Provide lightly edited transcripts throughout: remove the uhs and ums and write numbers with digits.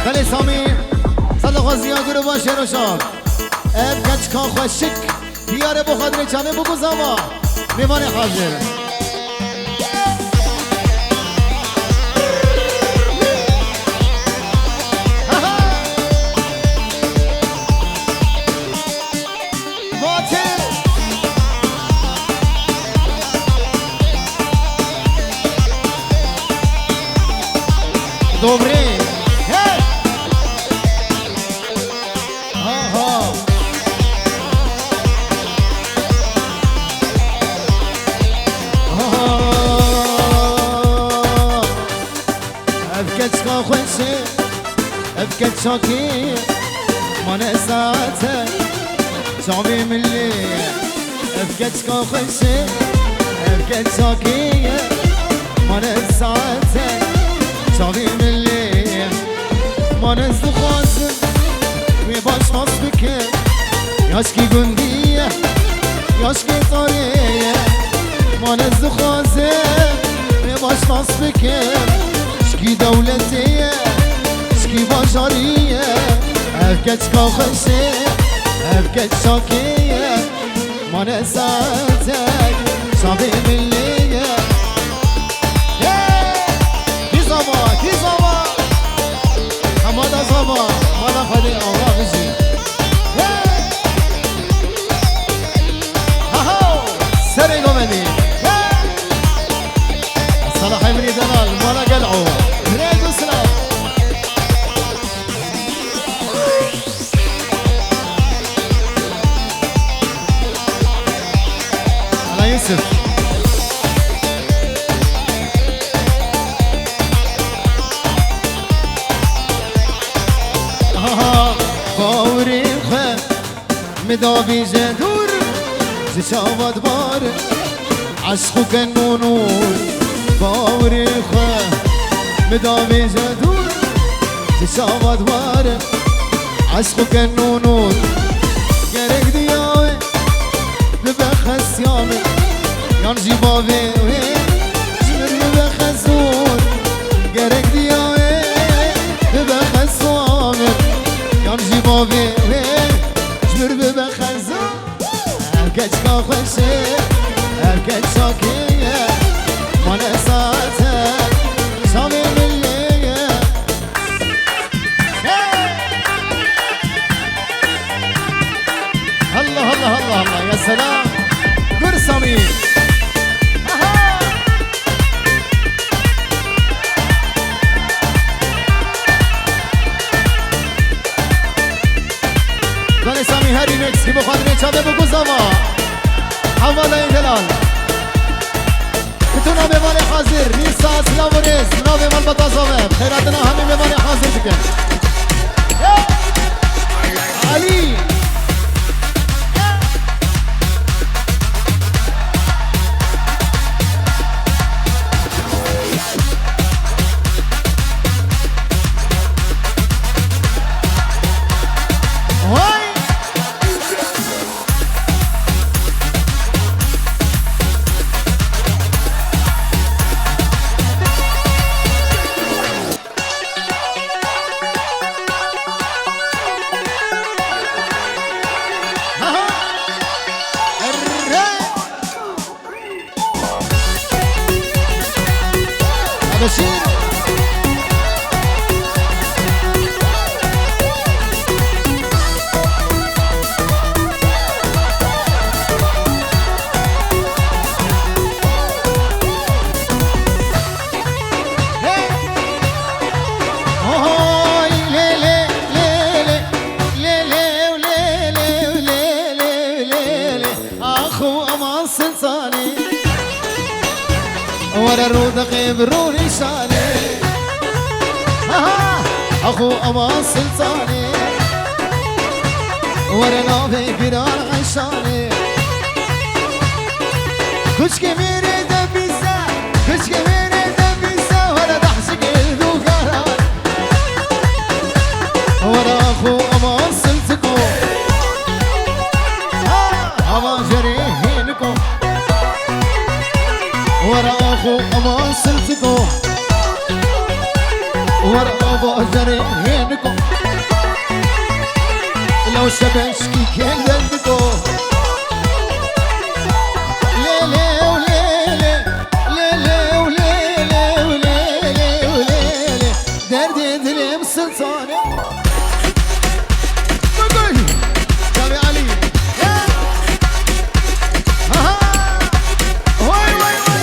بله سامی صدق و زیاد گروه با شیر و شاد اب کچ کان خوشک بیاره بخادر چانه بگو زما میوان حاضر Добрый, ага, أبكت خوشي أبكت شوكي ما نساتك شعبي من الليل أبكت خوشي أبكت شوكي ما نساتك شعبي من الليل ما نزل خاسم ويباش ناس بكر ياشكي قندية ياشكي طرية ما نزل خاسم ويباش ناس بكر شكي دولتية شكي بشرية أبكت كاخشي أبكت شاكية ما نساتك شعبي من الليل Hamada Jivi bana fadi Allah bizi ha سري قومني صلاح ابن دلال ولا قلعوا ريد وسلام على يوسف مدابي جدور زشاوات بار عشقك النور باوري خا مدابي جدور زشاوات بار عشقك النور gerek diyawe ببخس يامي يانجي بابي جمر ببخسون gerek diyawe ببخس يامي يانجي بابي جرب بخزو أبكت كاخوشي أبكت شاكية ما نساتك شامي ملية الله الله الله الله يا سلام قرصمي بله سامی هری مکس که بخواد نیچاده بگو زما حوالا دلال کتونا بمال حاضر نیساس لاورز نا بمال بطازاوه خیراتنا همین بمال حاضر بکن علی بشير ورا الرودق بروني شاني اخو امان سلطاني ورا نافي قرار عشاني كش كميري دبيسة كش كميري دبيسة ورا دحشك الذوقارات ورا اخو امان سلطكو امان جريهينكو ورا اخو امان سلطكو ورا ابو جريهينكو شبشكي كان دلدكو ليلي وليلي ليلي وليلي وليلي وليلي دردي دليم سلطاني بقول جابي علي واي واي واي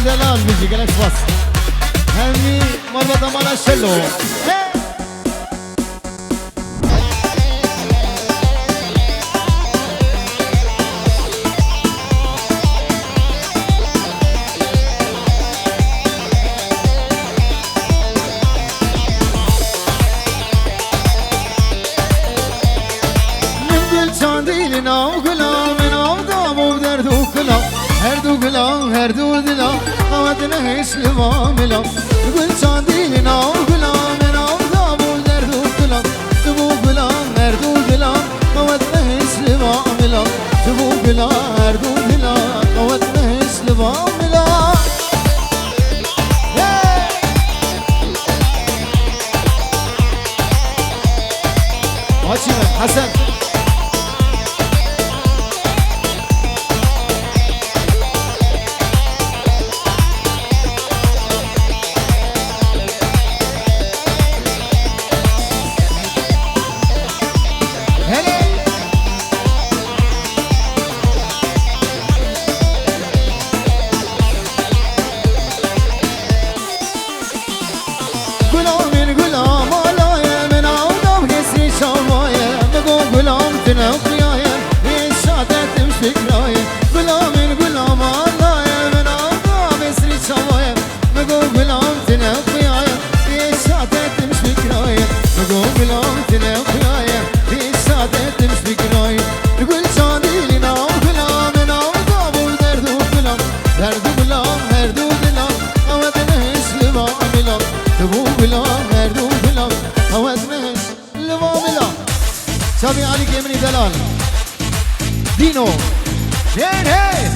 دلال بيجي قالك بس همي مربطة مالا شلو من دل چاندیلنا و گلام من دام و درد و کلام هر دو گلام هر دو دلام قوتنا هیچ لواملا گل چاندیلنا و گلام من دام و درد و کلام تبو گلام هر دو دلام قوتنا هیچ لواملا تبو گلام هر دو دلام قوتنا هیچ لواملا حسن شابي عليك يمني دلال دينو هين هين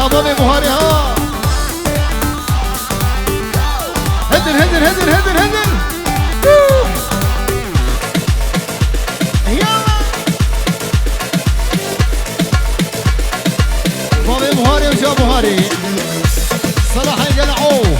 بابي بهاري ها هدن هدن هدن هدن هدن بابي بهاري وجا بهاري صلاح يقلعوه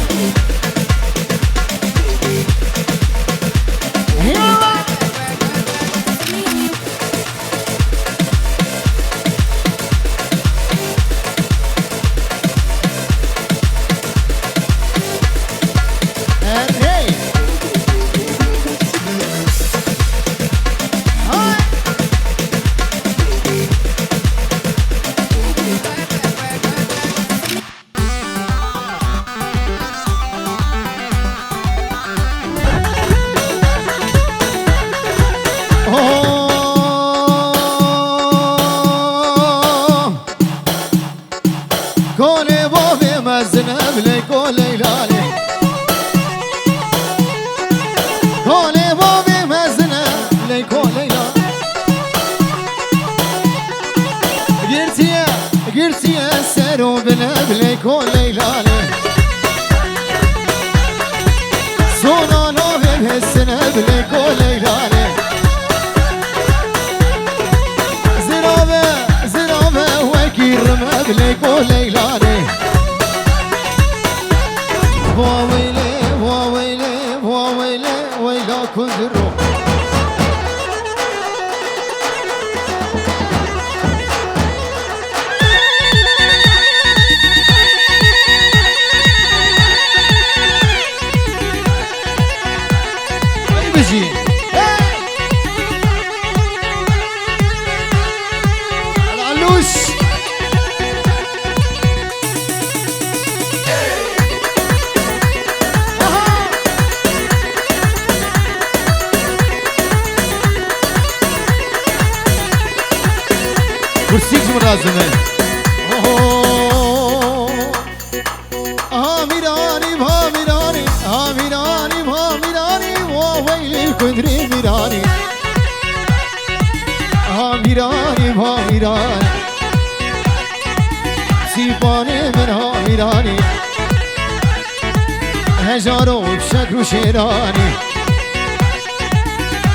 هجارو بشكل شيراني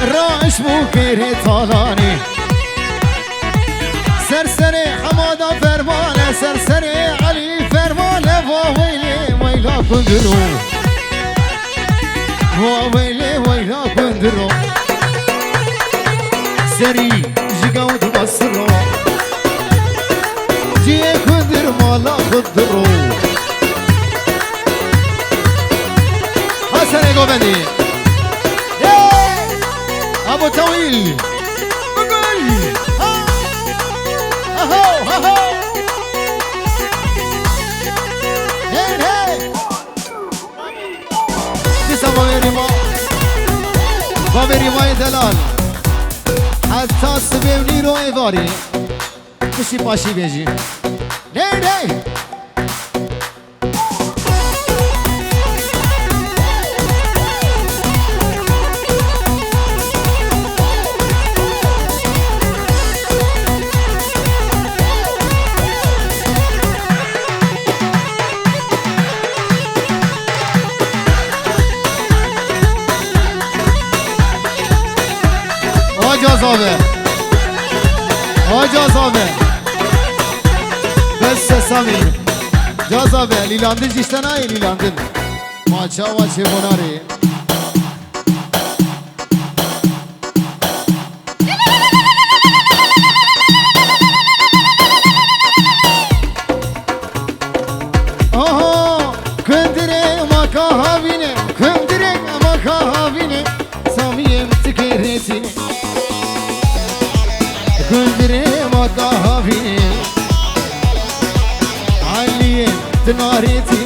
راش بوكير طالاني سرسري حمادة فرمانة سرسري علي فرمانة وويلي ويلا كندرو وويلي ويلا كندرو سري جيقاو تبصرو جي كندر مالا خدرو حسن قوبدي ابو طويل اهو اهو لسه بابي ريما دلال حتى سبيبني رو ايواري کسی پاشی بیجی نه نه آجازابه آجازابه بس سامي جازابه لیلاندن جیشتن آئی لیلاندن ماچا و چه بناری آها کندره مکا هاوینه کندره مکا هاوینه سامیم تکرتینه كندري ما كهافي علي تناريتي